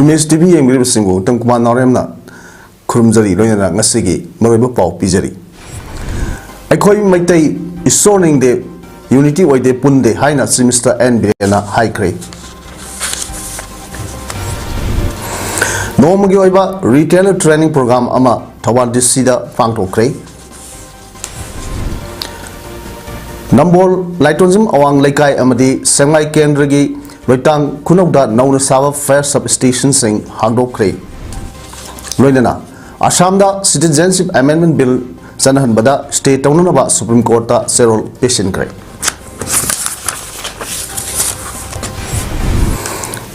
Image TV yengribisingu tangkuman naremna khurumjari loinana ngasigi maroiba pau pijari aikhoi maitai isoning de unity oide punde haina semester N birena haikre nomagi oiba retailer training program ama Thawal disida pangthokre Nambol Laitonjim awang laikai amadi Sengai Kendragi Loitang Kunokda Nauna Sava Fair Substation Sing Hangdokre Loinana Assamda Citizenship Amendment Bill Sanahan Bada State Taunaba Supreme Court ta Serol Patient Kre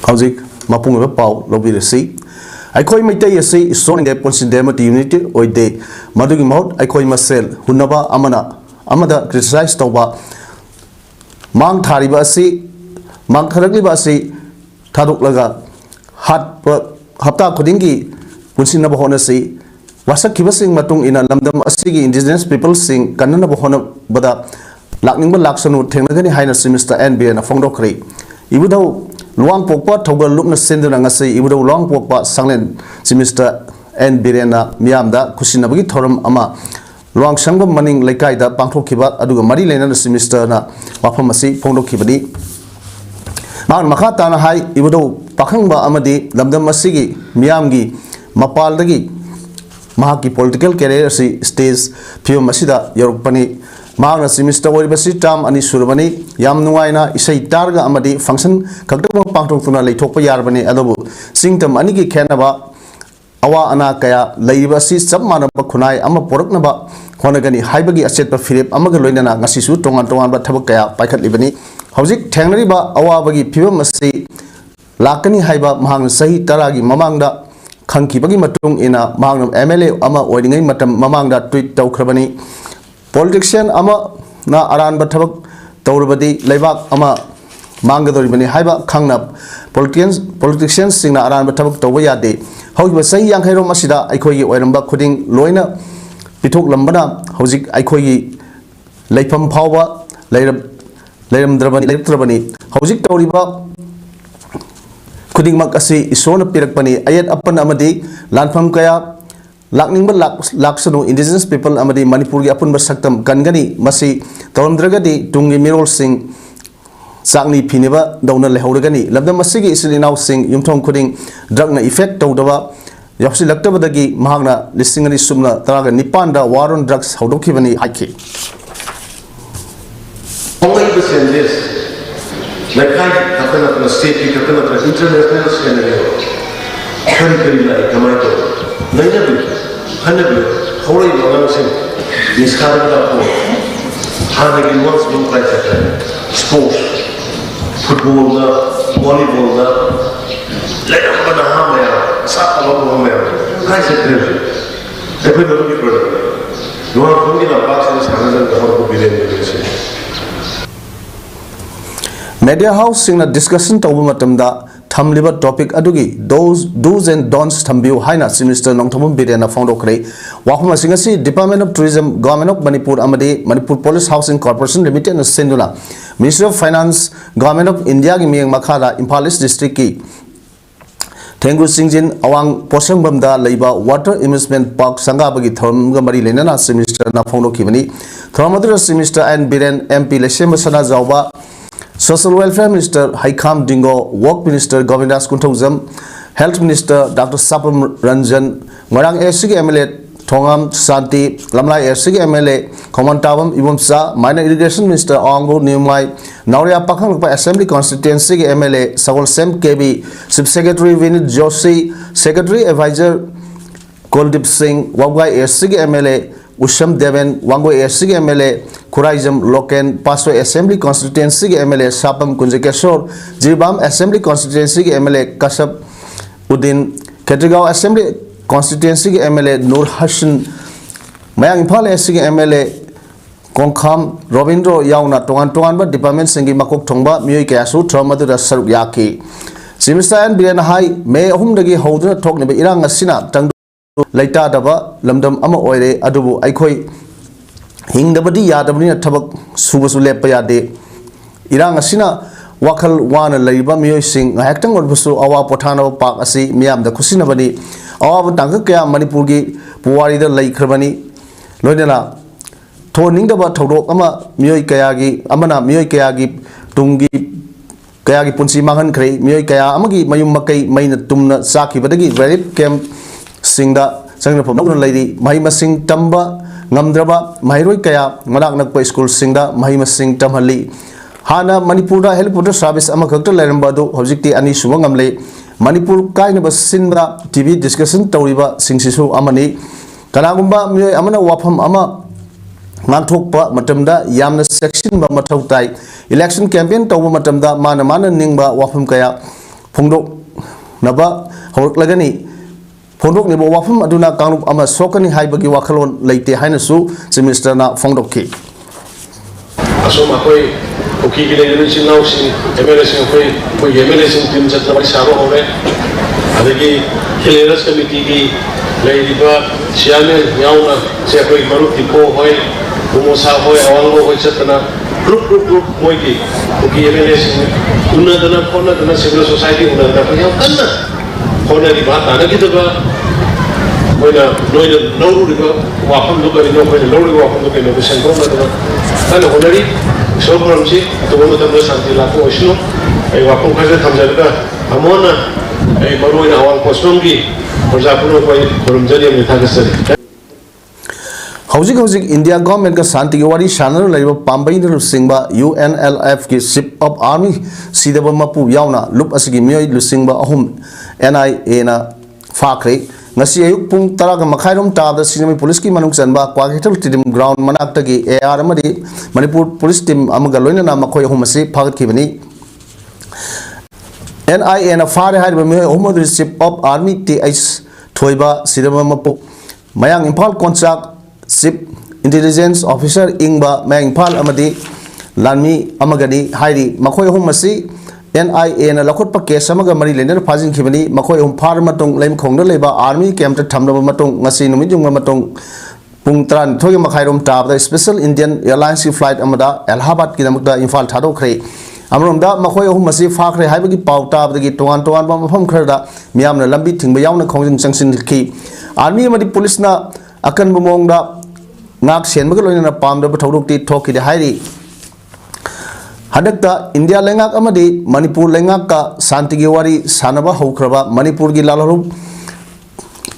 Hauzik Mapung Pau Lobby Resi Aikoi Maitai Yasi Soning de Ponsidemati Unity Oide Madugi Maut Aikoi Masel Hunaba Amada criticize Toba Mang Taribasi Mang Karaglibasi Taduk Laga Hapta Kodingi Punsin Nabahonasi Wasak Kibasing Matung in a Lamdam Asigi indigenous people sing Kanana Bahona Bada Lakning Laksanu Tenagani Hina Semester NB and a Fondokri. Ibudo Long Popa Toga Lumna Sendangasi, Ibudo Long Popa Sanglen Semester NB and Miamda Kusinabagi Torum Ama. Long Shangba Manning Lekaida, Bangkok Kibat, Aduga Mari Lena semester na Wapamasi, Pondo Kibadi. Mount Makatana High, Ibudo, Pakangba Amadi, Lamdam Masigi, Miamgi, Mapaldagi, Mahaki political career stays, Pio Masida, Yorupani, Mount semester Wabasi Tam and Surabani, Yam Nuaina, Isai Targa Amadi, function, Kakamo Pangtok Tuna Letopa Yarbani, Adobo, Sing the Maniki Kanaba. Awa ana kaya laibasi sabmana bakunai ama poroknaba honagani haibagi asetpa philip amaga loinana ngasisu tongan ba thabak kaya paikhat libani hojik thengnari ba awa bagi phibam asi lakani haiba mahang sahi taragi mamangda khangkibagi matung ina mahang MLA ama oidingai matam mamangda tweet tawkhrabani politician ama na aran ba thabak tawrabadi laibak ama mangadoribani haiba khangna politicians singna aran ba thabak tawba yade However, say young hero Masida, Ikoi, Oiramba, Kudding, Loina, Pitok Lambana, Hosik, Ikoi, Lapam Power, Layam Drabani, Hosik Toriba, Kudding Makasi, Isona Pirakpani, Ayat Upon Amadi, Lanpam Kaya, Lakning Laksano, indigenous people Amadi, Manipuri upon Basaktam, Gangani, Masi, Tom Dragadi, Tungi Mirol Singh. Sangni Pineva, Dona Lehoragani, Labda Masigi is now sing Yumton Kudding, Dragna effect Todava, Yapsi Laktabadagi, Mahana, Lissingani Sumna, Taraga Nipanda, War on Drugs, Hodokivani, Hike. Only the same is like I happen at the state, happen at the international scenario. Very like Kamato. Nainabi, Hanabi, Holy Monamsin, this Harada, Hanagi once looked like a sports. Football, volleyball, let them put a hammer, sap along the hammer. I said, I put a little bit. You are thinking of boxes and the whole population. Media House in a discussion to Matamda, Tamliba topic Adugi, those do's and don'ts Tambu Haina, Sinister Nongtamu Bidena Fondokre, Wakuma Singasi, Department of Tourism, Government of Manipur Amade, Manipur Police Housing Corporation Limited, and Sindula, Ministry of Finance, Government of India, Gimiang Makara, Impalis District Key, Tengu Singjin, Awang Posang Bamda, Laiba, Water Investment Park, Sangabagi, Thomgamari Lena, Sinister Nafondo Kivani, Thomadra Sinister and Biren, MP Leshemasana Zauba. Social Welfare Minister Haikam Dingo, Work Minister Govindas Kuntozam, Health Minister Dr. Sapam Ranjan, Marang Ersigi MLA Tongam Santi, Lamlai Ersigi MLA, Komantavam Ibumsa, Minor Irrigation Minister Ongo Nimai, Nauria Pakang Assembly Constituency MLA, Sagol Sem KB, Subsecretary Vinit Joshi, Secretary Advisor Kuldip Singh, Wagwai Ersigi MLA, Usham Deven, Wango Ersigi MLA, Kuraijam Loken, Paso Assembly Constituency MLA, Sapam Kunjekeshor, Jibam Assembly Constituency MLA, Kasab Udin, Ketrigao Assembly Constituency MLA, Nur Hassan, Mayang Impal SC MLA, Kongkham, Robindro Yauna, Tongan Department Singi Makok Tongba, Mui Kasu, Tramadura Saruk Yaki. Simista and Biana High, May Humdagi Holder talking about Irang Asina, Tang Laita Daba, Lamdam Ama Oire, Adubu, Aikoi. Hing the body yadabni a tabak subasulepayade. Irang Asina wakal wana laiba miyoi sing ngayaktang orbusu awa pothana pak asi miyam da khusina bani awa tangka kaya Manipur gi puwari da lai khrbani loidena thoning da ba thodok ama miyoi kaya gi amana miyoi kaya gi tunggi kaya gi punsi mangan khre miyoi kaya amagi mayum makai maina tumna saki badagi relief camp singda sangna phomna laidi mai masing tamba ngamdraba mairoi kaya manak nakpa school singda mai masing tamhali hana Manipur da helicopter service ama khakta lairamba do hojikti ani suwa ngamle Manipur kaina basinda TV discussion tawriba singsisu amani kanagumba miyoi amana wafam ama ngangthokpa matamda yamna section ba mathau tai election campaign tawba matamda mana ningba wafam kaya phongdok naba horaklagani phongdok nebo wafam aduna kanglup ama sokani haibagi wakhalon leite haina su semester na phongdokki aso makoi oki ki leiden sin now sin MLA sin koi MLA sin tim chatna bari sabo hore adagi clearance committee ki leidiba chairman yauna se koi maru tipo hoi Umusa hoi awang hoi chatna group moi ki oki MLA sin unna dana civil society unna dana ko yam kanna khona di baat ana ki daga hoina noida noru di wafam do kari no hoina noru wafam do kari no sentro na dana kana honari so program si to wono tamna santi la ko isno ai wafam khaje thamjada amona ai maruina awang posnom gi porjapuno koi korumjari am thakasari Hojik India government ka santi ki wari shanar laiba pambai na lusingba UNLF ki ship of army sidaba mapu yauna lup asigi miyoi lusingba ahum NIA na fakre ngasi ayuk pung taraga makhairom tabda sinami police ki manung sanba kwakital team ground manakta ki AR amadi Manipur police team amaga loina na makhoi ahum asi phagat ki bani NIA na fare haiba miyoi ahum ship of army TH thoiba sidaba mapu mayang Imphal contract Chief Intelligence Officer Ingba Mayang Phal amadi Lanmi amagani hairi makhoi ahum masi NIA na lakhot pa case amaga mari lender phajin khibani makhoi ahum phar matong laim khongda leba army camp ta thamna matong ngasi numit jung matong pung tran thoge makhairom tab da special Indian Airlines flight amada Allahabad ki namda Imphal thado khre amromda makhoi ahum masi fakhre haibagi paw tab dagi tongan ba mafam kharda miyamna lambi thingba yauna khongjing changsin khi army amadi police na akan bumongda ngak senbaga loina pamda bathodokti thoki de hairi hadakta India lengak amadi Manipur lengak ka santigi wari sanaba haukraba Manipur gi lalaru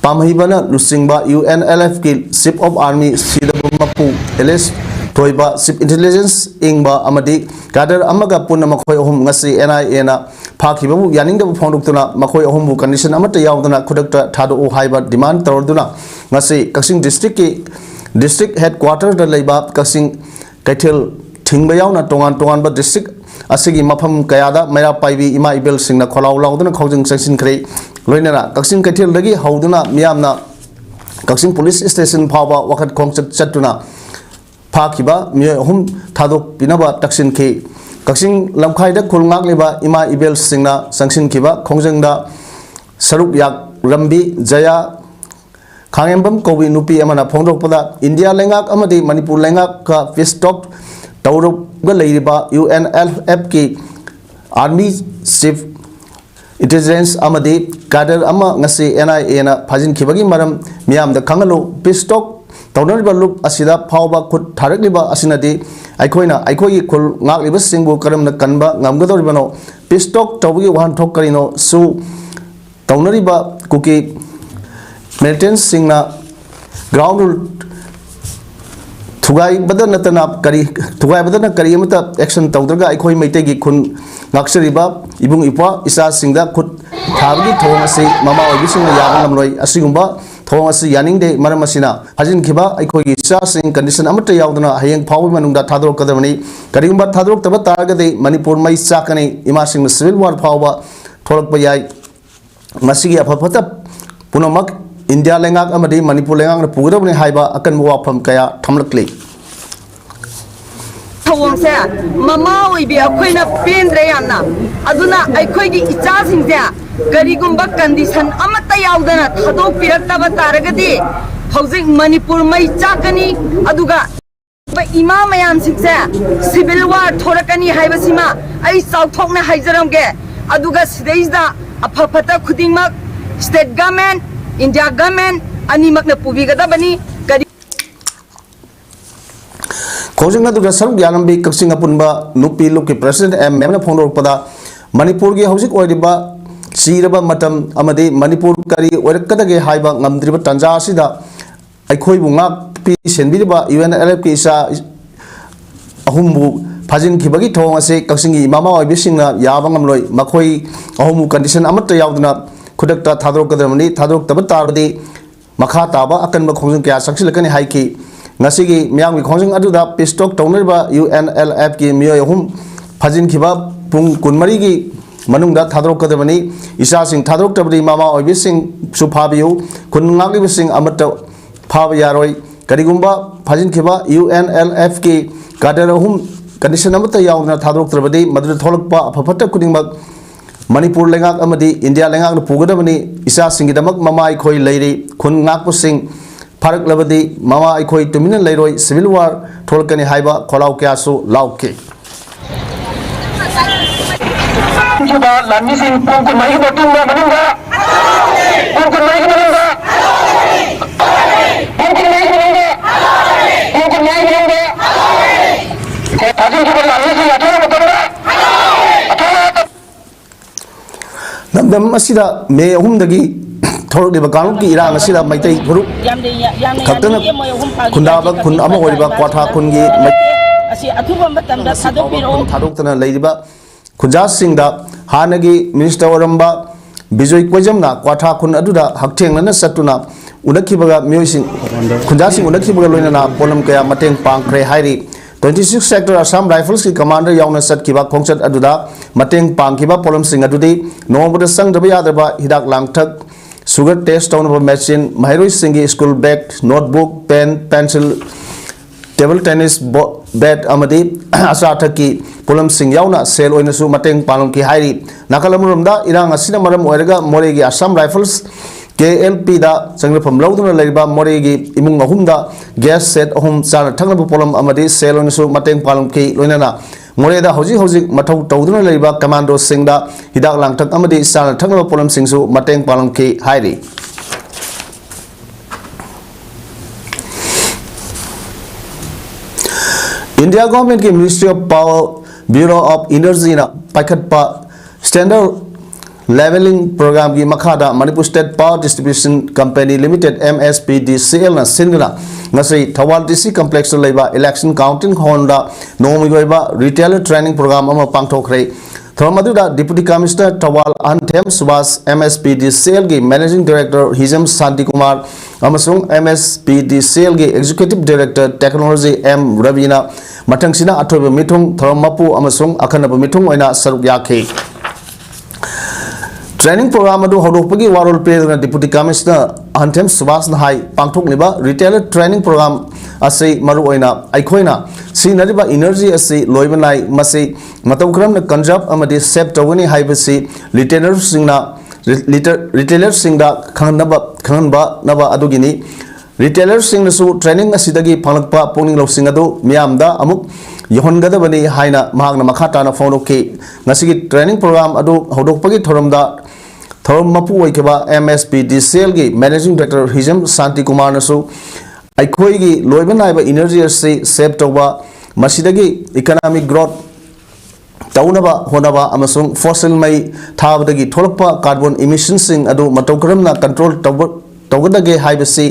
pamhibana lusingba UNLF ki ship of army sidabu mapu LS toiba ship intelligence ingba amadi kadar amaga punna makhoi ahum ngasi NIA na phakibabu yaningda phonduktuna makhoi ahum bu condition amata yauduna khudakta thado o haiba demand tawduna ngasi Kasing district ki district headquarters da leiba Kasing Kaithel thingba yauna tongan ba district asigi mafam kayada mera paibi ima ibel singna kholaw lauduna khojing section khre loinana Kasing Kaithel dagi hauduna miyamna Kasing police station phawa wakhat khongchat chatuna phakiba miyoi ahum thadok pinaba taksin khi Kasing lamkhai da khulngak leba ima ibel singna sangsin khiba khongjengda saruk yak rambi jaya khangembam kobi nupi amana phongdok pada India lengak amadi Manipur lengak ka festock tawrok ga leiriba UNLF ki army chief intelligence amadi kader ama ngasi NIA na phajin khibagi maram miyam da khangalo festock tawnariba lup asida phawba khut tharakliba asinadi aikhogi khul ngakliba singbu karamna kanba ngamgadoribano festock tawgi wan thok karino su tawnariba kuki militant singna ground thugai badana tana kari thugai badana kari amata action tawdraga aikoi maitei gi khun ngaksariba ibung ipa isa singda khut thabgi thong asi mama obi singna yaga namloi asigumba thong asi yaning de maram asina hajin khiba aikoi gi isa sing condition amata yaudana hayeng phawi manungda thadrok kadamani karigumba thadrok taba taraga de Manipur mai chakani ima sing civil war phawba thorakpa yai masigi afafata punamak India lengak amadi Manipur lengak na pugadabni haiba akan muwafam kaya thamlakli thawangse mama oibi akhoina pendre yamna aduna aikhoigi icha singse karigumba condition amata yaudana thadok piraktaba taragadi hojik Manipur mai chakani aduga इमा मयाम सिंसे civil वार थोरकनी हाइबसिमा आई साउथोकने हाइजरमगे अदुगा सिदैदा अफफता खुदिंगमक state government India government अनिमकने पुबिगदबनी करी खोजिंग अदुगा सरुक यालंबी कक्सिंग अपुनबा नुपी लुकी president M मेमना फोंदोरपदा मणिपुर की हौजिक ओइरिबा सीरबा मतम अमदि मणिपुर करी ओइरकदगे हाइबा ngamdriba tanja asida अखोई Bunga P सेनबिबा UNLF की इसा अहुमबु फाजिन खिबगी थोंग असे कक्सिंगी मामा ओइबिसिंगना याबा ngamloi मखोई अहुमु कंडीशन अमत यावदना खुदकता थादोरकदमनि थादोरकतब तारबदि मखा ताबा अकनबा खोंजन क्या सक्सिलकनि हाइकी ngasi miyang mi khongjing aduda pistok tongnerba UNLF की मियोय अहुम फाजिन खिबा पुंग कुनमरी की मनुंगदा थादोरकदमनि इसा सिंग थादोरकतबदि मामा ओइबिसिंग सुफाबियु खुनंगागिबिसिंग अमत फाब यारोय करिगुंबा फाजिन खिबा UNLF की कादर अहुम कंडीशन अमत यावना थादोरकतबदि मदुद थोलकपा अफफत कुदिंगमक मणिपुर लेंगाक अमदि इंडिया लेंगाक पुगदबनि इसा सिंगिदमक मामा इखोय लेरि खुनंगाकपुसिंग फारक लबदी मामा इखोय तुमिन लेरोय सिविल वार थोलकनि हाइबा खोलाव क्यासु लाउके जुबा लामी सिंह पुंग मही बटुंगा बनूंगा पुंग मही बनूंगा पुंग मही बनूंगा पुंग मही बनूंगा ये ताजी जुबा लामी सिंह अठारह बटुंगा नंदम असिदा मे अहुमदगी थोरदिबा कानुन की इरांग असिदा मैतै गुरुप खक्तन खुंदाबा खुन अमा ओइबा क्वाथा खुनगी असी अथुबा मतमदा थादोपिरो थादोक्तना लैदिबा खुंजासिंगदा हानगी मिनिस्टर ओरंबा बिजोय कोजमना क्वाथा खुन अदुदा हक्थेंगना सत्तुना उनखिबगा मियोसिंग खुंजासिंग उनखिबगा लोइना पोलम कया मतेंग पांगख्रे हाइरी 26 सेक्टर असम राइफल्स की कमांडर यावना सत्किबा खोंगचत अदुदा मतेंग पांगखिबा पोलम सिंग अदुदी नोंबदा संगदबा यादबा हिदाक लांगथक सुगर टेस्ट तौनबा मशीन महरोई सिंगी school bag notebook pen pencil table tennis bat अमदी असाथक की पोलम सिंग यावना सेल ओइनसु मतेंग पालम की हाइरी नाकालमुरमदा इरांग असिना मरम ओइरगा मोरेगी असम राइफल्स KLP दा संग्रफम लौदुना लेरिबा मोरेगी इमुंग अहुमदा गैस सेट अहुम चाना थंगनबा पोलम अमदी सेल ओइनसु मतेंग पालम की लोइनाना मोरेदा हौजी हौजी मथौ तौदुना लेरिबा कमांडो सिंगदा हिदाक लांगथक अमदी चाना थंगनबा पोलम सिंगसु मतेंग पालम की हाइरी इंडिया गवर्नमेंट की ministry of power bureau of energy ना पाइखटपा स्टैंडर्ड लेवलिंग प्रोग्राम की मखादा Manipur state power distribution company limited MSPDCL ना सिंगना ngasi thawal DC complex leiba election counting honda nomigoiba retailer training program ama pangthokre thormaduda deputy commissioner thawal anthem subas MSPDCL gi managing director hizam santi kumar amasung MSPDCL gi executive director technology M ravina mathangsina athoba mithung thormapu amasung akhanaba mithung oina saruk yakhe training program अदु हौदोकपगी वारोल पेदना deputy commissioner अंथेम सुभाष हाई पांथोकलिबा retailer training program असै मरु ओइना आइखोइना सिनरिबा एनर्जी असै लोइबनाय मसै मतौक्रमना कंजर्व अमदि सेव तौगनी हाइबसि रिटेलर सिंगदा खंगनबा नबा अदुगिनी रिटेलर सिंगसु ट्रेनिंग असिदगी फंगलकपा पोंगिंग लौसिंग अदु मियामदा अमुक योहनगदबनी हाइना महागना मखाताना फोनोके ngasi ट्रेनिंग प्रोग्राम अदु हौदोकपगी थोरमदा थोरम मपु ओइकेबा MSPDCL की managing director Hijam Shanti Kumar नसु आइखोइगी लोइबनाइबा energy से सेव तौबा मसिदगी इकोनॉमिक ग्रोथ तौनबा होनबा अमसुंग फॉसिल मई थाबदगी थोरकपा कार्बन इमिशन सिंग अदु मतौकरमना कंट्रोल तौगदगे हाइबसी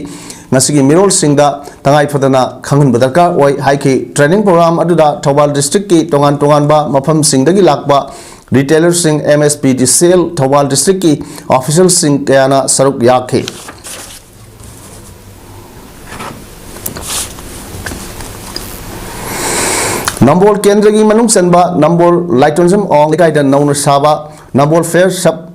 ngasi मिरोल सिंगदा तंगाई फदना खंगन दरकार ओइ हाइकी ट्रेनिंग प्रोग्राम अदुदा थौबाल डिस्ट्रिक्ट की तोंगान तोंगानबा मफम सिंगदगी लाकबा रिटेलर सिंग MSPDCL थौबाल डिस्ट्रिक्ट की ऑफिशियल सिंग कयाना सरुक याखे नंबोल केंद्र की मनुंग सनबा नंबोल लाइटोंजम ओंग लेकाइदा नौन साबा नंबोल फेयर सब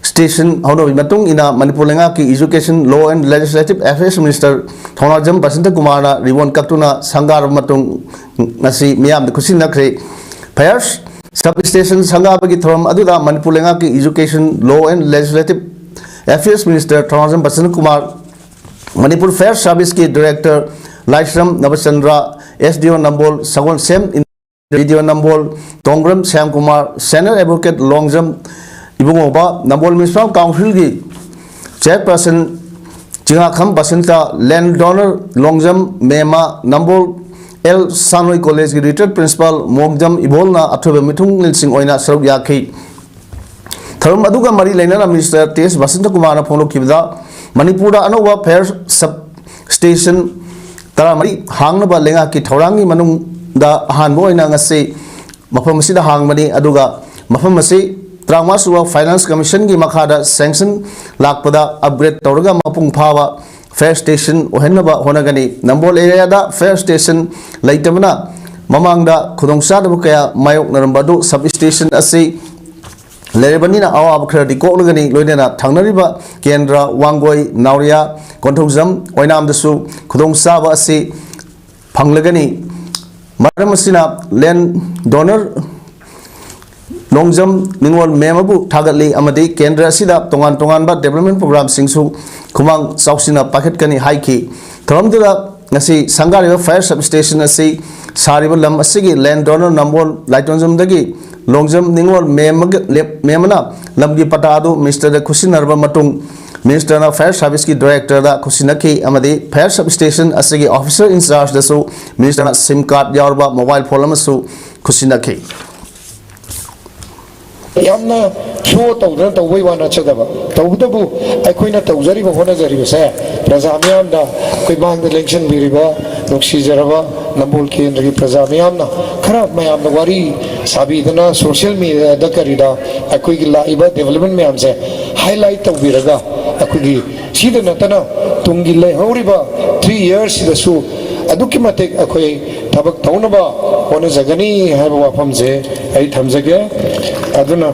स्टेशन होनो मतुंग इना मणिपुर लेंगा की education law and legislative affairs minister Thounaojam Basanta Kumar ना रिवोन कक्तुना संगार मतुंग नसी मियाम खुशी नखरे फेयर्स सब स्टेशन संगाबगी थोरम अदुदा मणिपुर लेंगा की education law and legislative affairs minister Thounaojam Basanta Kumar Manipur fire service के director Laisram Navachandra, SDO Nambol, Sagon Sem, Video Nambol, Tongram Sam Kumar, Senior Advocate Longjam, Ibungoba, Nambol Municipal Council, Chairperson Chingakam Basinta, Landowner Longjam, Mema, Nambol, L. Sanoi College, Retired Principal, Mogjam, Ibolna, Atoba Mitung, Linsing Oina, Saruk Yaki. Tharum Aduga Mari Lena Minister Tes Basinta Kumana Polo Kibda, Manipura Anova Fair Station, Taramari, Hangnaba Lenga Ki Torangi Manung, the Hanboina Ngase, Mapamasida Hangmani Aduga, Mapamasi, Tramasua Finance Commission Gi Makada, Sanction, Lakpada, Upgrade Toraga Mapung Power, Fair Station, Ohenaba Honagani, Nambol area da Fair Station, Laitamana, Mamangda, Kudongsada Bukaya, Mayok Narambadu, Substation Asi, Lerebanina Awa Kradi Kolagani, Loidena, Tangnariba, Kendra, Wangoi, Nauria, Kontozam, Oinam the Su, Kudongsaba Asi, Panglagani, Maramasina, Len Donor, Longjam, Ningwal Memabu, Tagatli, Amadi, Kendra Sida, Tongan Tonganba, Development Program Singsu, Kumang, Sausina, Packet Kani, Haiki, Tramdula, Nasi, Sangari, Fire Substation, Asi, Saribalam, Asigi, Land Donor, Nambol, Lightonzam Dagi, Longjam, Ningwal, Memana, Lamgi Patado, Mr. Kusinarva Matung, Minister of Fire Service Director, Kusinaki, Amadi, Fire Substation, Asigi, Officer in charge, the so, Minister SIM card, Yarba, Mobile Polamasu, Kusinaki. Yamna show tawdana tawai wana chadaba tawdabu aikoina tawjari ba hona jari ba sa prajamyam da koi bang the election biriba nokshi jaraba nambol kendra ki prajamyam na khara mayam na wari sabidana social media da karida akoi ki laiba development mayam se highlight tawbiraga akoi ki sida natana tungi lai horiba 3 years da su aduki matek akoi tabak taunaba hona jagani haiba wafam je ai thamjage aduna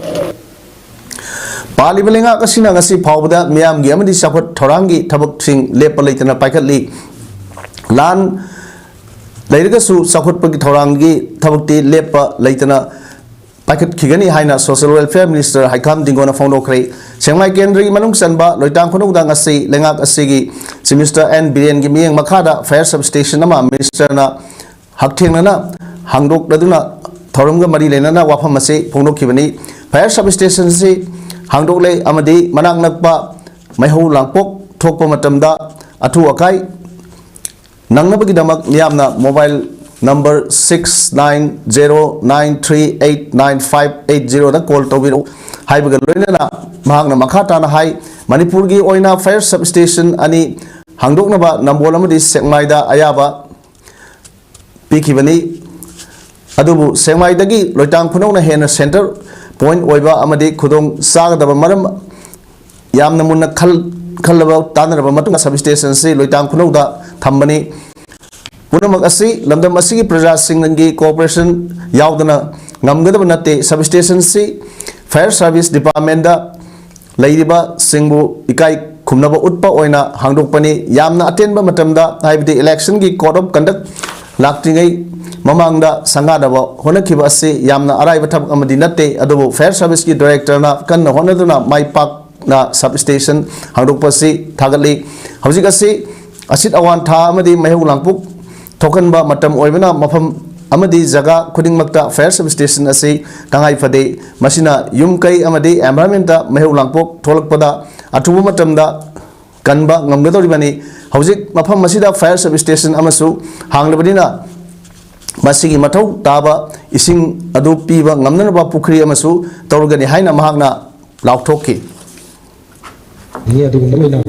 Palibalenga Kasina Gasi Powda, Miam Giamadi Sapot, Torangi, Tabuk Sing, Lepalaitana Pakatli, Lan Laigasu, Sapot Paki Torangi, Tabukti, Lepa, Laitana, Paket Kigani Haina, Social Welfare Minister, Haikam Dingona Fondo Kray, Sengmai Kendri, Manung Sanba, Loitan Konudangasi, Lengak Asigi, Simister and Bilian Gimiang Makada, Fire Substation Nama, Minister Na, Haktingana, Hangdok Laduna. Thorumga Mari Lenana Wapamase, Pono Kivani, Fire Substation Si, Hangdole Amadi, Manak Nakpa, Maho Langpok, Tokpo Matamda, Atu Akai, Nangabagidamak Niamna, mobile number 6909389580, the call Tobiro, Haibagalena, Mahana Makata Hai, Manipurgi Oina Fire Substation, Ani, Hangdoknaba, Nambolamadi, Sekmaida, Ayaba, Pikivani. Adubu Sengmai Dagi, Lotang Punona Hena Center, Point Oiba Amadi Kudong Saga Maram Yamnamuna Kalaba Tanaba Matunga Substation, say Lotang Punoda, Tambani Punamakasi, Lamdamasi, Praja Singangi, Corporation, Yaudana, Namgadabanate, Substation C, Fire Service Department, Ladiba, Singbu, Ikai, Kumnaba Utpa Oina, Hangdokpani, Yamna Atenba Matamda, Hive the election gi code of conduct, Lacting Mamangda Sangadaba, Honakiba say Yamna arrive at Amadinate, Adobo Fair Service Director, Kan Honaduna, My Park na Substation, Handopasi, Tagali, Hausigasi, Asit Awan Tamadi, Mahu Lampuk, Tokenba, Matam Oivana, Mapam Amadi Zaga, Kuding Makta, Fair Substation Asi, Tangai Fade, Masina, Yumkai Amadi, Amramenta, Mahu Lampuk, Tolakpada, Atubu Matamda, Kanba, Namgadoribani, Hausik, Mapam Masida, Fair Substation Amasu, Hanglabadina. Masigi Matau, Taba, Ising Adu Piva, Namnaba Pukri Amasu, Torgani Haina Mahagna, Lautoki. Ni adu ngomina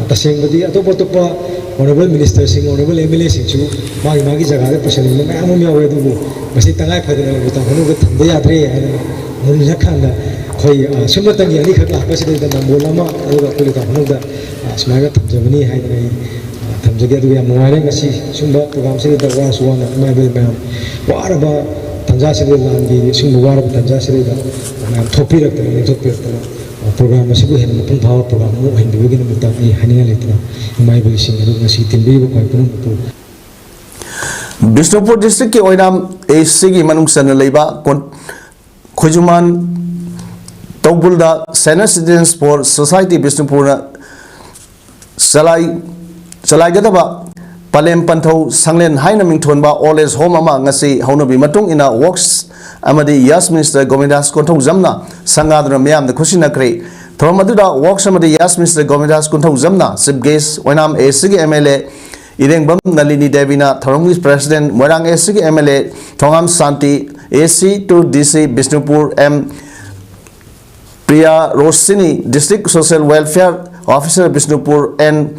taseng badi atopa topa honorable minister sing honorable MLA sing chu magi magi jaga de person ma am mi awe du masi tangai phadena buta honu ga thamde yadre mun yakhanga khoi sumatang yani khakla paside da nambolama aduga kuli ta honu da smaga thamjabani haidai thamjage adu yam nuare ngasi sumba program se da wa suwana ma be ma waraba tanja se de langi sumba waraba tanja se da ma thopi rakta ne thopi rakta program masih bu hendak pun bawa program mu hendak begini mudah ni hanya letna mai beli singgah masih tinggi bu kau pun betul. Bisnupur district ke oinam ACG manung sana leiba Kujuman Tobulda Senior Citizens for Society Bisnupur Salai Gadaba Palem Pantho Sanglen Haina Mingtonba All Age Home Ama Ngasi Honobi Matung in a works Amadi Yas Minister Govindas Konto Zamna Sangadra Miam the Kushina Kre Thromaduda works Amadi Yas Minister Govindas Konto Zamna Sip Gas Wenam A Sigi MLA Ireng Bam Nalini Devina Thorongis President Werang A Sigi MLA Thongam Santi AC to DC Bisnupur M Priya Rosini District Social Welfare Officer Bisnupur N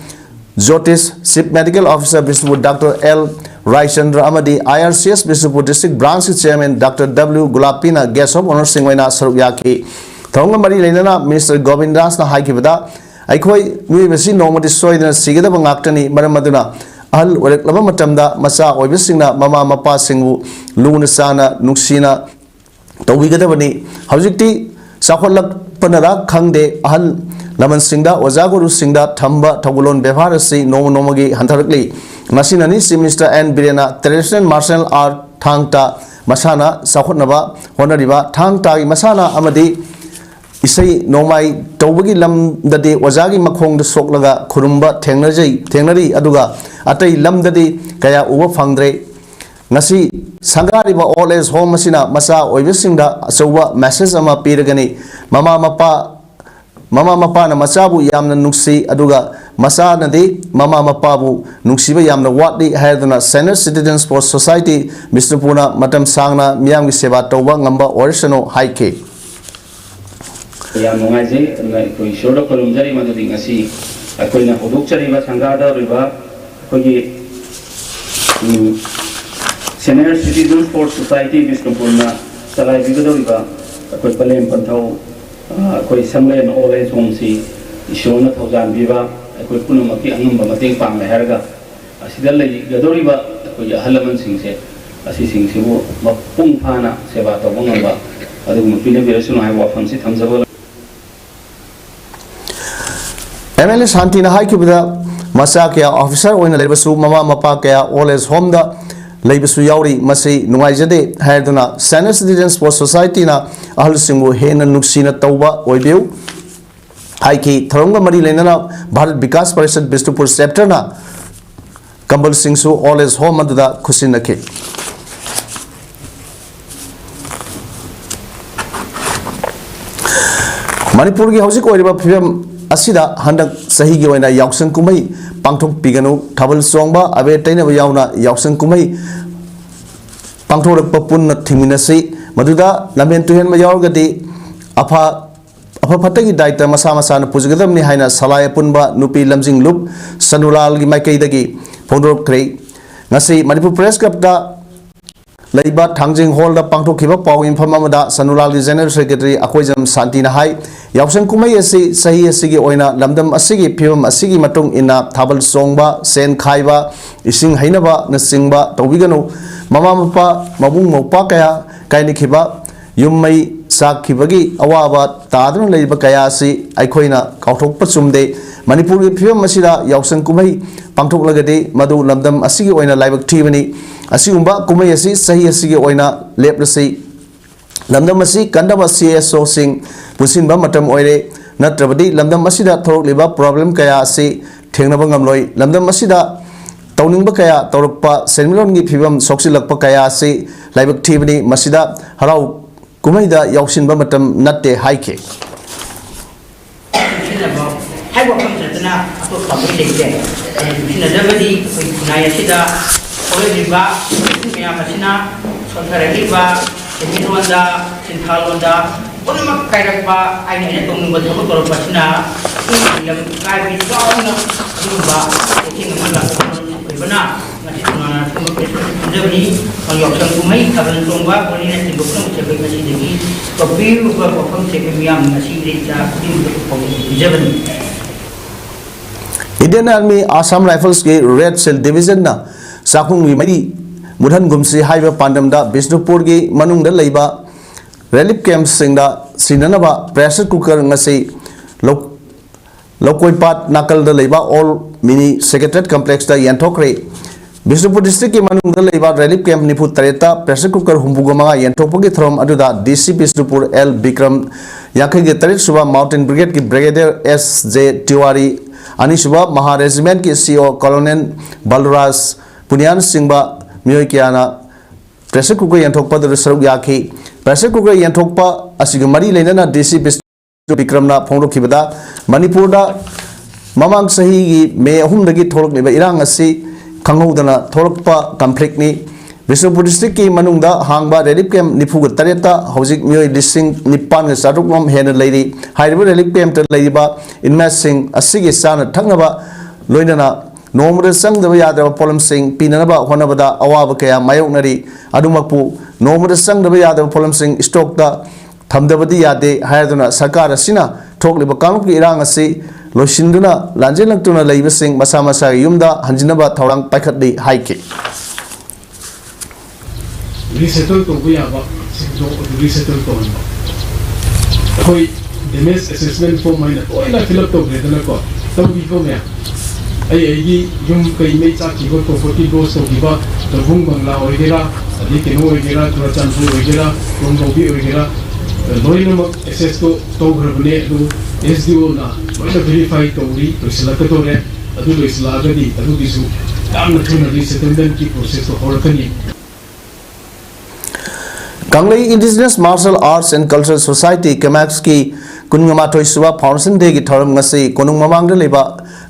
Jyotish Chief Medical Officer Bisnupur Dr. L. Raichandra Amadi IRCS Bisnupur District Branch Chairman Dr. W. Gulapina Guest of Honor Singwaina Saruyaki Thonga Mari Lenana Minister Govindas na Haikibada Aikoi Mibasi Nomadi Soidana Sigada Bangaktani Maramaduna Al Walek Lava Matamda Masa Oibisina Mama Mapa Singu Luna Sana Nuksina Tawigada Haujikti Sakolak Panada Kangde Ahal Laman Singda Wazaguru Singda Tamba Tagulon Bevarasi Nomo Nomagi Hantarakli Masinani Si Mr. N. Birena Traditional Martial Art Tangta Masana Sakotnaba Honoriba Tangta Masana Amadi Isai Nomai Tawagi Lam Dade Wazagi Makong the Soklaga Kurumba Tengnari Aduga Atai Lam Dade Kaya Uwa Fangdre Nasi Sangariba All Age Home Masina Masa Oivisinda Asowa Message Ama Piragani Mama Mapa na Masabu Yamna Nuksi Aduga Masa Nadi Mama Mapabu Nuksiba Yamna Watli Hadana Senior Citizens Sports Society Mr. Puna Matam Sangna Miam Seba Toba Ngamba Orisano Haike Yam Nungazi, Koi Shoda Kolumjari Maduding Asi, Akoina Hudukchariva Sangada Riva, Kogi Senior Citizens Sports Society Mr. Puna, Salai Vigado Riva, Koi Palem Pantau, Koi Samlen All Age Home Si, Ishona Thousand Viva, Koi Punamaki Anumba Mating Pang Herga, Asidali Gadoriva, Koi Halaman Singse, Assising Sibu, Mapung Pana, Seba Tawanga, Adu Pina Virasuna, I walk from Sitamzabal. MLA Santina Haikibida Masakya Officer when a Lebasu Mama Mapakaya All Age Home the Lebasu Yauri Masi Nuaizade Haduna Senior Citizens Sports Society na Alusimu Hena Nuksina Tauba Oibu Haiki Tharonga Mari Lenana Bharat Vikas Parishad Bisnupur Chapter na Kambal Singsu All Age Home Aduda Kusinake Manipur ki Hausi Koiriba Film Asida Handak Sahigi Wena Yauksan Kumai Pangtok Pigano Tabal Songba Abe Taina Yauna Yauksan Kumai Pangtok Papun Timinasi Maduda Lamen Tuhen Mayorgati Apa Patagi Daita Masama Sana Puzagadam ni Haina Salaya Punba Nupi Lamsing Loop Sanulal Gimakai Dagi Pondor Kray Nasi Manipur Press Club da Leiba Tangjing Hall da Pangtok Kiba Pau Infamamada Sanulal General Secretary Akoizam Santina Hai Yauksan Kumai Asi Sahi Asigi Oina Lamdam Asigi Pibam Asigi Matung Ina Tabal Songba Sen Kaiba Ising Hainaba Nasingba Tawigano Mama Mapa Mabung Mopa Kaya Kaini Kiba Yummai Sak Kibagi Awaba Tadun Leiba Kayasi Aikoina Kautok Pasumde Manipur Pibam Masida Yauksan Kumai Pangtok Lagade Madu Lamdam Asigi Oina Laibak Tivani Asiumba Kumai Asi Sahi Asigi Oina Leprasi Lamdam Asi Kandaba CSO Sing Pusin Bamatam Oire Natrabadi Lamdam Masida Torok Liba Problem Kaya Asi Tengnabangam Loi Lamdam Masida Tauning Bakaya Torokpa Senmilon Gipibam Soxilak Kaya Asi Laibak Tivani Masida Harau Kumaida Yauksin Bamatam Nate Haike Hai wakam jatna atau kami lekte, sina jadi naya sida oleh riba, punya masina, saudara riba, Wanda, Sinthal Wanda, orang mak kaya riba, ini tong nunggu jauh kalau pasina, ini yang kaya riba orang riba, ini mana riba nasi mana jadi kalau yang kumai kalau tongba boleh nasi bukan cepat nasi lagi, tapi beberapa orang cepat miam nasi riba ini jadi. Indian Army Assam Rifles ke Red Cell Division na Sakung Mari Mudhan Gumsi Highway Pandamda Bisnupur ki Manungda Leiba Relief Camp Singda Sinanaba Pressure Cooker Ngasi Lokoipat Nakal da Leiba All Mini Secretariat Complex da Yantokre Bisnupur District ki Manungda Leiba Relief Camp Nipu Tareta Pressure Cooker Humbugama Yantokpagi Throm Aduda DC Bisnupur L Bikram Yakai ki Tarit Suba Mountain Brigade ki Brigadier S.J. Tiwari अनिसुबा महा regiment की CO colonel Balraj Punia सिंबा मियोय कियाना pressure cooker यंथोकपद सरुक याखी pressure cooker यंथोकपा असिग मरी लेना डीसी विक्रमना फोंदोखिबदा मणिपुर ममांग सही की मे अहुमदगी थोरकलिबा इरांग असि खंगौदना थोरकपा कॉन्फ्लिक्ट नि बिष्णुपुर डिस्ट्रिक्ट की मनुंगदा हांगबा रिलीफ कैंप निफुग तरेता हौजिक मियोय लिसिंग निपान चारुकम हेन लेरी हाइरबा रिलीफ कैंप लेरिबा इनमेसिंग असिगे साना थंगबा लोइनना नोमरे संगदबा यादबा पोलमसिंग पिननबा होनबदा अवाब कया मायोकनरी अदुमकपु नोमरे संगदबा यादबा पोलमसिंग स्टॉकदा थमदबदी यादे हायदुना सरकार असिना थोकलिबा कानुकी इरांग असि लोसिंदुना लांजेलंगतुना लेइबसिंग मसा मसा युमदा हंजिनबा थौरांग पाइखतली हाइके resettle to we have resettle to koi damage assessment form mai na koi na fill up to redana ko to bi ko me ai gi yum kai me cha ki ko property goes to giba to bung bangla oigera adi keno oigera to chanfu oigera rom dobi oigera loina ma access to grabne do SDO na loina verify to ri to select to re adu lo isla gadi adu bisu kam na thuna resettlement ki process to horkani Kanglei Indigenous Martial Arts and Cultural Society Kemax की कुनगमाथोई सुबा foundation day की थरम ngasi konung mamang da leba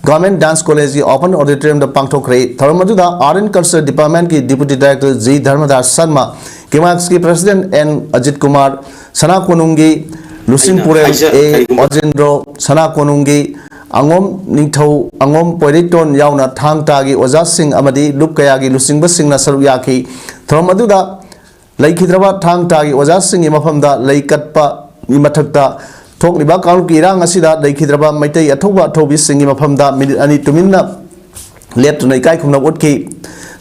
Government Dance College की open auditorium da pangthokre थरम अदुदा Art and Culture Department की Deputy Director G Dharmadas Sharma Kemax की President N Ajit Kumar Sana konungi Lusingpure A Ojendro Sana konungi Angom Ningthau Angom Poiriton yauna thangta gi Oja Singh amadi Lupkaya gi Lusingba Singh na saru yaki थरम अदुदा लैखिद्रबा थांग तागी ओजा Singh मफमदा लैकटपा मथक्ता थोकलिबा count की इरांग असिदा लैखिद्रबा Meitei अथौबा अथौबी Singh मफमदा minute अनि तुमिनना late नै काय खुमना उठकी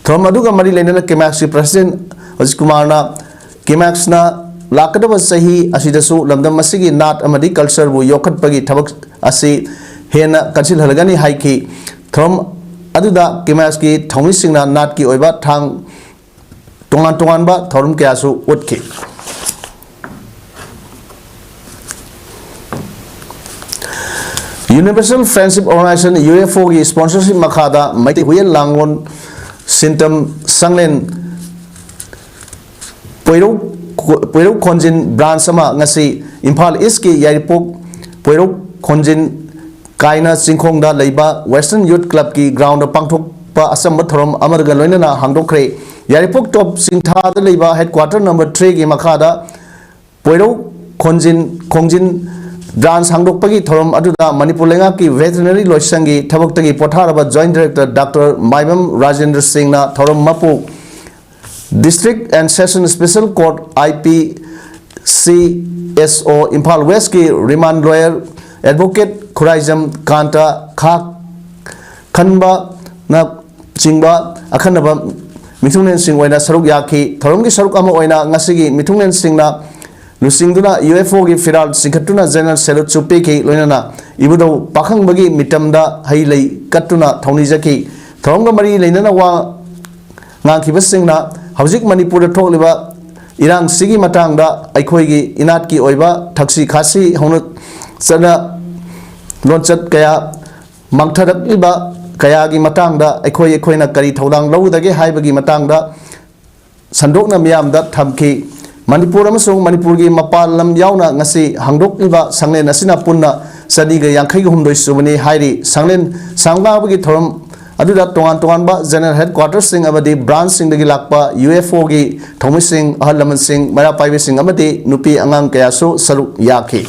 थ्रम अदुगा मरी लेना केमैक्स की president Ajit Kumar ना केमैक्स ना लाकदबा सही असिदसु लमदम मसिगी नाट अमदी कल्चर बु योखटपगी थबक असि हेना कंसिल हलगनी हाइकी थ्रम अदुदा केमैक्स की थौमी सिंहना नाट की ओइबा थांग तोंगान तोंगान बा थौरम कयासु उठकी यूनिवर्सल फ्रेंडशिप ऑर्गेनाइजेशन UFO की स्पॉन्सरशिप मखादा मैते हुयन लांगोन सिंटम संगलेन पोइरो खोंजिन ब्रांच अमा ngasi इम्फाल ईस्ट की यारिपोक पोइरो खोंजिन काइना चिंखोंगदा लेबा वेस्टर्न यूथ क्लब की ग्राउंड पांगथोकपा असम थौरम अमरगा लोइनना हांगदोखरे यारिपोक टॉप सिंथादा लेबा हेडक्वार्टर नंबर 3 की मखादा पोइरो खोंजिन ब्रांच हांगदोकपगी थौरम अदुदा मणिपुर लेंगा की वेटरनरी लोइसंगी थबक्तगी पोथारबा joint director doctor Maibam Rajendra Singh ना थौरम मपु district and session special court IPCSO Imphal west की remand lawyer advocate Khuraijam Kanta खा खनबा ना चिंबा अखनबा मिथुंगनेन सिंह ओइना सरुक याखी थौरम की सरुक अमा ओइना ngasi मिथुंगनेन सिंह ना लुसिंगदुना UFO की फिराल सिंखटुना जनरल सेलुट चुपे की लोइनना इबुदौ पाखंबगी मिटमदा हई लई कटुना थौनिजकी थौरमगा मरी लेनना वा ngang सिंहना हौजिक मणिपुर थोकलिबा इरांग सिगी मतांगदा अखोइगी इनाट की ओइबा थक्सी खासी हौन चना लोनचत कया मांगथरकलिबा कया की मतांगदा अखोइना करी थौदांग लौदगे हाइबगी मतांगदा संदोकना मियामदा थमकी मणिपुर अमसुंग मणिपुर की मपाल लम यावना ngasi हांगदोकलिबा संगलेन असिना पुन्ना सदीगा यांखैग हुमदोइ सुबनी हाइरी संगलेन सांगबाबगी थौरम अदुदा तोंगान तोंगान बा जनरल हेडक्वार्टर सिंह अमदी ब्रांच सिंह दगी लाकपा UFO की थौमी सिंह अहल लमन सिंह मरा पाइबे सिंह अमदी नुपी अंगांग कयासु सरुक याखी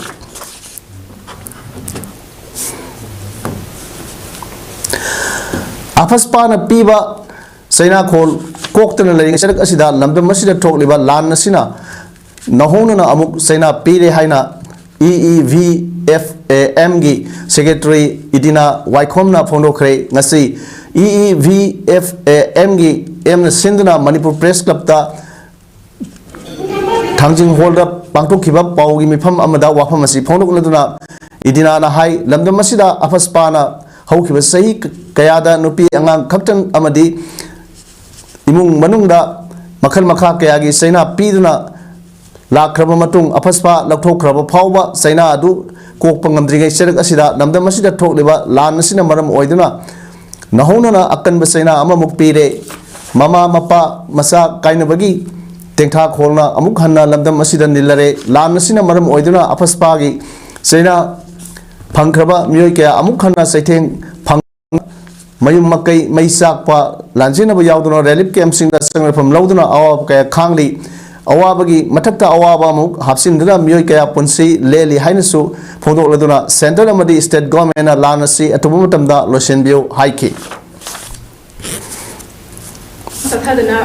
अफसपाना पीबा सैना खोल कोक्तन लेरिंग सड़क असिदा लमदम मसिदा थोकलिबा लान नसिना नहोनना अमुक सैना पीरे हाइना EEVFAM की सेक्रेटरी इदिना वाइखोमना फोंदोखरे ngasi EEVFAM की एम सिंधना मणिपुर प्रेस क्लब ता थांजिंग होल्ड पांगथोखिबा पाउगी मिफम अमदा वाफम असि फोंदोकलदुना इदिना ना हाई लमदम मसिदा अफसपाना हौखिबा सही कयादा नुपी अंगांग खक्तन अमदी इमुंग मनुंगदा मखल मखा कयागी सैना पीदुना लाख्रब मतुंग अफस्पा लौथोख्रब फाउबा चैना अदु कोकपा ngamdringai cherak asida namdam asida thokliba lan asina maram oiduna nahonana akanba chैना amamuk pire mama mapa masa kainabagi tengtha kholna amuk hanna lamdam asida nilare lan asina maram oiduna afaspa gi chैना phangkraba myoi kya amuk hanna saitheng phang mayum makai maisakpa lanjina ba yauduna relief camp singda sangrapam lauduna awab kaya khangli awabagi mathakta awaba amuk hapsinduna myoi kaya punsi leli hainasu phondok laduna center amadi state government na lanasi atubu matamda losenbio haiki Sathadana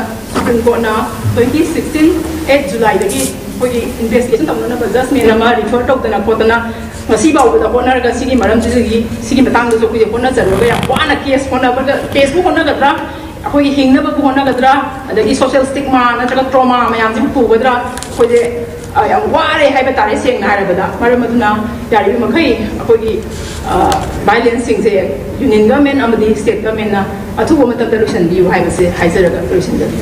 Kona 2016 8 July dagi hogi investigation tamna ba jasmine rama refer tok dana potana masi ba da honar ga sigi maram jigi sigi matang da ku hona jarga ya wana case hona ba case bu hona gadra hoi hingna ba hona gadra adagi social stigma na jaga trauma mayam jim pu gadra hoi de yang ware hai ba tare seng na ba da maram aduna yari makai hogi violence sing se union government amadi state government na athu bo matam da solution bi hai ba se hai jara solution da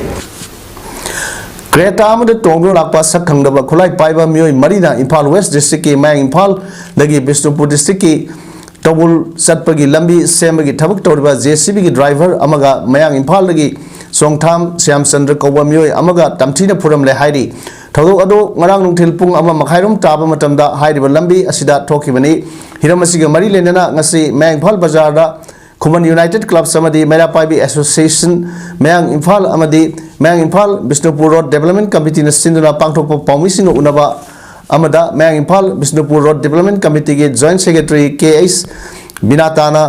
Kreta amade tongdo lakpa sakhangdaba khulai paiba myoi marina Imphal West district ki Mayang Imphal dagi Bishnupur district ki Tobul satpagi lambi semagi thabak tawriba JCB ki driver amaga Mayang Imphal dagi Songtham Syamchandra Kauba myoi amaga tamthina phuram le hairi thadok ado ngarang nungthil pung ama makhairom taba matamda hairiba lambi asida thokibani hiramasiga mari lenana ngasi Mayang Imphal bazar da Kuman United Club Samadi Mera Paibi Association Mayang Imphal Amadi Mayang Imphal Bishnupur Road Development Committee na sinduna pangthokpa pawmising unaba amada Mayang Imphal Bishnupur Road Development Committee ki Joint Secretary KS Binatana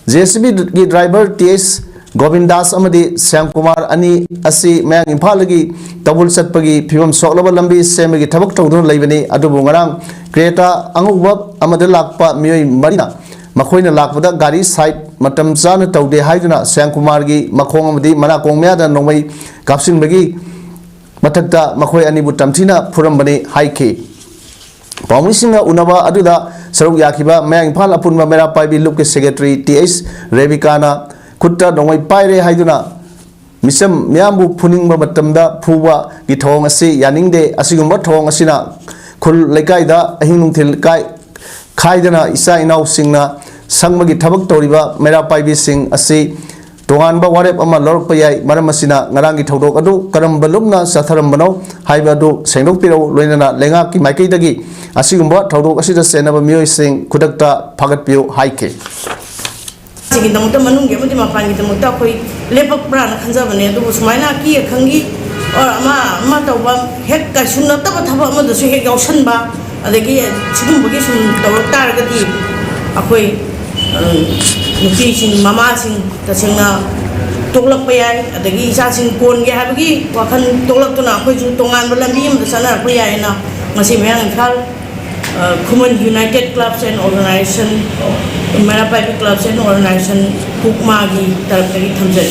JCB ki driver TS Govindas Amadi Syam Kumar Ani asi Mayang Imphal gi tabul satpagi phimam soklaba lambi semagi thabak tawdun leibani adubu ngarang Kreta anguba amada lakpa myoi marina makoina lakpada gari side matam chana tawde haiduna Syam Kumar gi makhong amadi mana kongmya da nongmai kapsin bagi mathakta makoi anibu tamthina phurambani haike pawmisinga unaba aduda saruk yakhiba Mayang Imphal apunba Mera Paibi Look Secretary TS Rebikana kutta nongmai paire haiduna misam myambu phuning matamda phuwa gi thong ase yaningde asigumba thong asina khul lekai da ahing nungthil kai khaidana isa inau singna sangmagi thabak toriba Mera Paibi sing ase tonganba warep ama lorok payai maram asina ngarangi thodok adu karam balumna satharam bano haiba du sengdok piro loinana lenga ki maikai dagi asigumba thodok asida senaba mioi sing kudakta phagat pio haike sigi damta manung ge mati mapan gi damta koi lepak pran khanja bane du sumaina ki khangi or ama tawba hek ka sunna ta thaba ama du hek yausan ba adagi chidum bagi sun tawar tar ga di akoi nuti sing mama sing tasengna toklak payai adagi isa sing kon ge habagi wakhan toklak tuna akoi ju tongan balambi am sana payai na ngasi Mayang Imphal Kuman United Clubs and Organization Mera Paibi Clubs and Organization Kukmagi tarapagi thamjai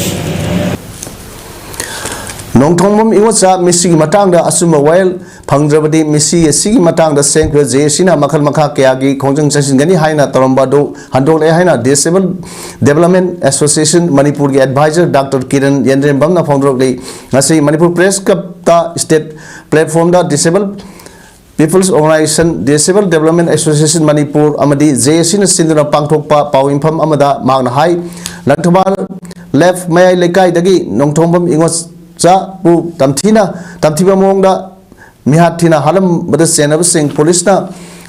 Nongthongmam ingotsa misi gi matangda asuma wail phangjabadi misi sigi matangda senkre jesina makhal makha kya gi khongjang chasin gani haina taramba do handol e haina Disabled Development Association Manipur gi advisor Dr Kiran Yendren Bamna phondrok le ngasi Manipur Press Club ta state platform da Disabled People's Organization Disabled Development Association Manipur amadi JSC na sinduna pangthokpa pawimpham amada magna hai langthamal left mai lekai dagi nongthongbam ingot cha bu tamthiba mongda mihathina halam bada senab sing police na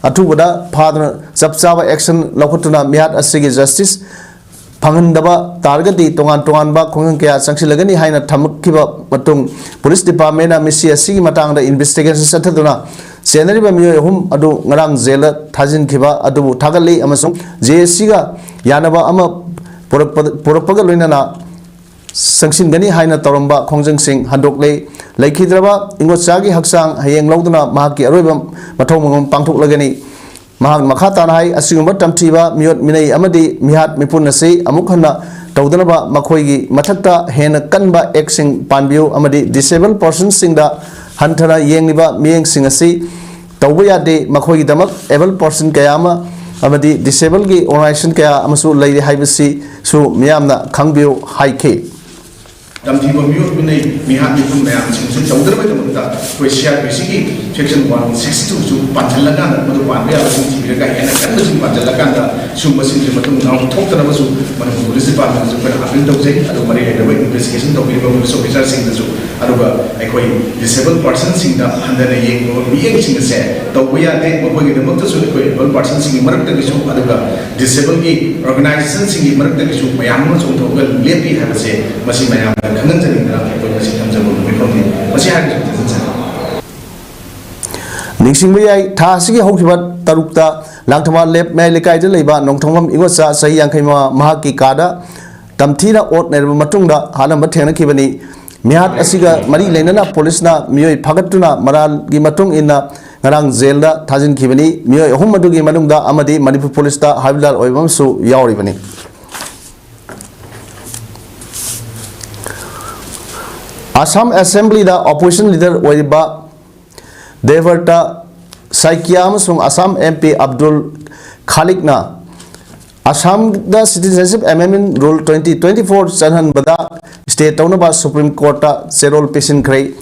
athubada phadna chapchawa action lokhatuna mihat asigi justice phangandaba targati tongan ba khongang kya sangsilagani haina thamukkiba matung police department na misi asigi matangda investigation sathaduna senariba miyoi hum adu ngarang jela thajin khiba adu thagali amasung JSC ga yanaba ama porakpaga loinana sangsin gani haina toramba khongjang sing handok le laikhidraba ingotchagi haksang hayeng lauduna mahaki aroiba mathomangam pangthok lagani mahak makha tan hai asigumba tamthiba miyot minai amadi mihat mipun ase amukhanna tawdanaba makhoigi mathakta hena kanba action panbiu amadi disabled persons singda hanthana yengliba miyeng sing ase tawba yade makhoigi damak able person kayama amadi disabled gi organization kaya amasu leiri haibasi su miyamna khangbiu haike tamthiba miyo binai mihat mitum mayam singsu chawdar bai tamta koi CRPC ki section 162 su panjalakan madu panbe ala sing tibira ka hena kan sing panjalakan da sumba sing matum na thok tana basu mana police department su kana appeal tawse adu mari da bai investigation tawbi ba police officer sing da su adu ba koi disabled person sing da handana yeng no miyeng sing se tawya de ba koi de mokta su koi disabled person sing marak ta su adu ba disabled ki organization sing marak ta su mayam no su thok lepi ha se masi mayam kangan jani da koi masi kamjabo bi khoti masi ha ningsing bayai tha sigi hokhiba tarukta langthama lep me lekai de leiba nongthongam ingwasa sahi yangkhaima mahaki kada tamthina ot nerba matungda halamba thengna khibani mihat asiga mari leinana police na miyoi phagatuna maral gi matung inna ngarang jail da thajin khibani miyoi ahum madu gi manungda amadi manipur police da habilar oibam su yauri bani Assam Assembly da opposition leader oiba Devarta Saikyam sung Assam MP Abdul Khalik na Assam da Citizenship Amendment Rule 2024 chanhan bada state taunaba Supreme Court ta serol pesin krai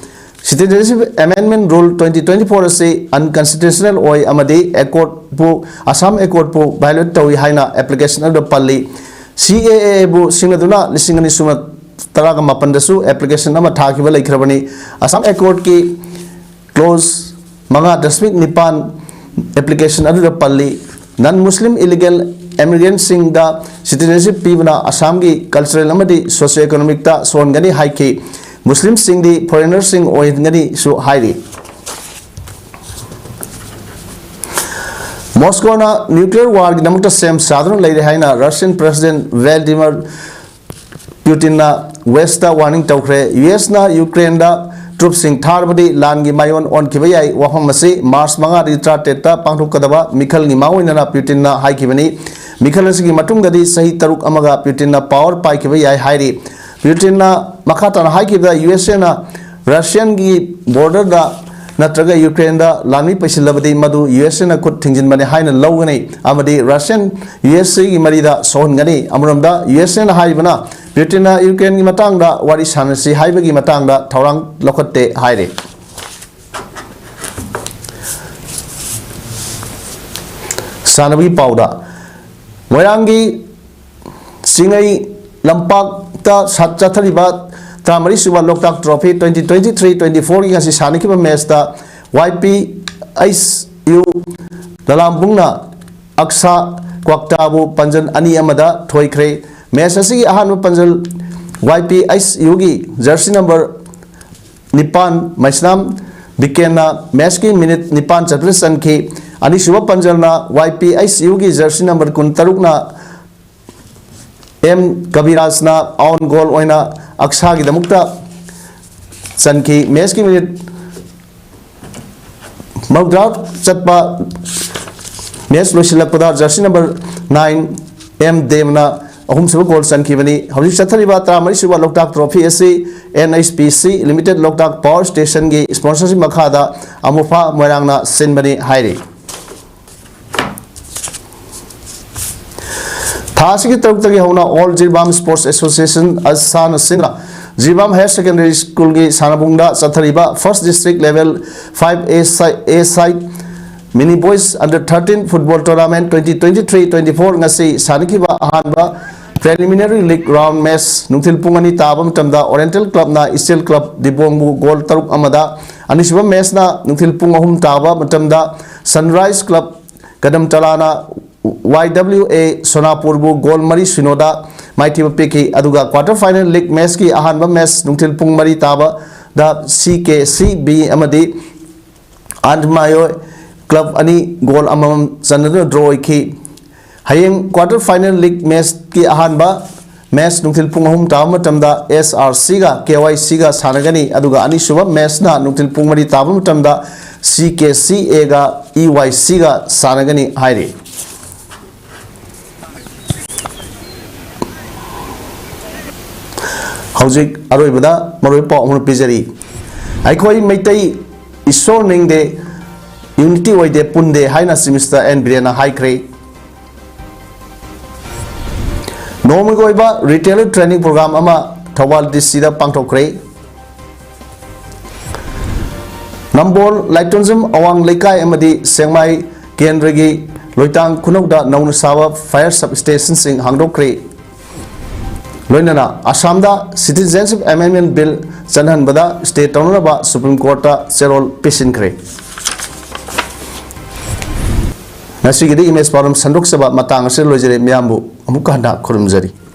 Citizenship Amendment Rule 2024 ase unconstitutional oi amadi accord bu Assam accord bu violate tawi haina application of the palli CAA bu singaduna lisingani sumat taraga mapandasu application nama thakiba laikhrabani Assam accord ki close manga dasmik nipan application adu palli non muslim illegal immigrants sing da citizenship pibna Assam gi cultural amadi socio economic ta songani haiki muslim sing di foreigners sing oingani su hairi Moscow na nuclear war gi namukta sem sadron leire haina Russian president Vladimir Putin na west ta warning tawkhre US na Ukraine da troops sing tharbadi lan gi mayon on kibayai waham masi Mars manga ritra teta pangthuk kadaba Mikhal gi mawina na Putin na hai kibani Mikhal sigi matung dadi sahi taruk amaga Putin na power pai kibayai hairi Putin na makata na hai kibda USA na Russian gi border da natraga Ukraine da lami paisilabadi madu USA na kut thingjin bani haina lawgani amadi Russian USA gi marida sohngani amramda USA na haibana Putin na Ukraine gi matang da wari sanasi haibagi matang da thorang lokhatte haire Sanabi Pauda Moyangi Singai Lampak ta Satchathariba Tamari Suba Loktak Trophy 2023-24 gi asi saniki ba match da YPSU Dalambungna Aksa Kwaktabu Panjan ani amada thoikre match asi ahan panjal YPSU gi jersey number Nipan Maisnam Bikena match ki minute Nipan Chatrisan ki ani suba panjal na YPSU gi jersey number kun taruk na M Kabiraj na on goal oina Aksa gi damukta sanki match ki minute Magdraut chatpa match losilakpada jersey number 9 M Devna ahum suba goal sanki bani hawli chathariba tamari suba Loktak Trophy ase NHPC Limited Loktak Power Station gi sponsorship makhada amufa moirangna sinbani hairi Thasi ki taruk tagi hauna All Jirbam Sports Association Asana Sinra Jirbam Higher Secondary School gi Sanabungda Sathariba First District Level 5A side Mini Boys Under 13 Football Tournament 2023-24 ngasi sanikiba ahanba Preliminary League Round Match Nungthil Pungani Tabam Tamda Oriental Club na Eastern Club Dibongbu Goal Taruk Amada Anisuba Match na Nungthil Pungahum Taba Matamda Sunrise Club Kadam Talana YWA Sonapurbu Goal Mari Sinoda Maitiba Piki Aduga Quarter Final League Match ki ahanba match Nungthil Pung Mari Taba da CKCB Amadi Andmayo Club ani goal amam sanaduna draw ki hayeng quarter final league match ki ahanba match nungthil pung ahum tama tamda SRC ga KYC ga sanagani aduga ani suba match na nungthil pung mari taba tamda CKCA ga EYC ga sanagani hairi hojik aroi bada maroi pa hon pijari aikoi meitai isor ningde Unity Wide Punde Haina Semester and Briana High Cray Normal Goiba Retailer Training Program Ama Thawal Disida Pangtokre Nambol Laitonjum Awang Lekai Amadi Sengmai Kenregi Loitang Kunokda Nauna Sawa Fire Substation Sing Hangdokre Loinana Assamda Citizenship Amendment Bill Chanhan Bada State Townaba Supreme Court Serol Pesinkre Nasigidi Image Forum Sandok Saba Matang Sir Lojere Miambu Amukanda Kurumzari